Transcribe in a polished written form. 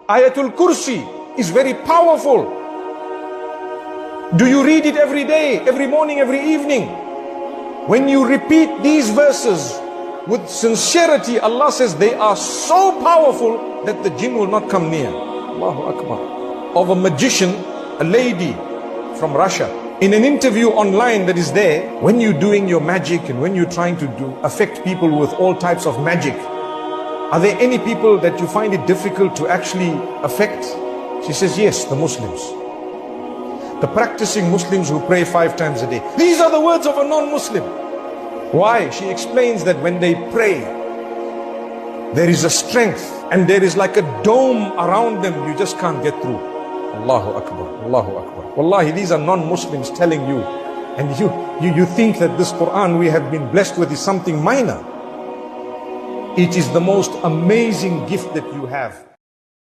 Ayatul Kursi is very powerful. Do you read it every day, every morning, every evening? When you repeat these verses with sincerity, Allah says they are so powerful that the jinn will not come near. Allahu Akbar. Of a magician, a lady from Russia. In an interview online that is there, when you're doing your magic and when you're trying to affect people with all types of magic, are there any people that you find it difficult to actually affect? She says, yes, the Muslims. The practicing Muslims who pray 5 times a day. These are the words of a non-Muslim. Why? She explains that when they pray, there is a strength and there is like a dome around them. You just can't get through. Allahu Akbar, Allahu Akbar. Wallahi, these are non-Muslims telling you. And you think that this Quran we have been blessed with is something minor. It is the most amazing gift that you have.